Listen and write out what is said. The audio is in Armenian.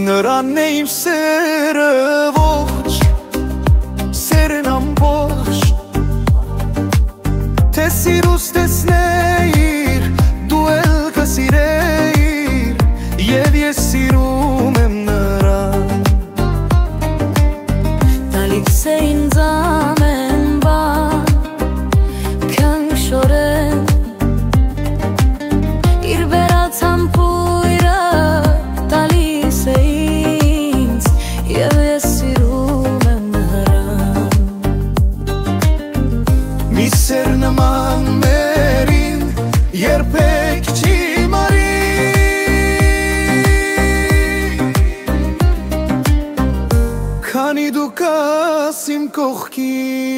Նրան է իմ սերը ողջ, սերն ամբողջ, թե սիրուս տեսնեիր, դու էլ կսիրեիր, և ես սիրում եմ նրան։ Տալիս է ինձ ամեն բան, քնքշորեն, իր վերած համբույրը տալիս է ինձ, և ես սիրում եմ նրան։ Մի սեր նման մերին երբեք չի մարի, քանի դու կաս իմ կողքին։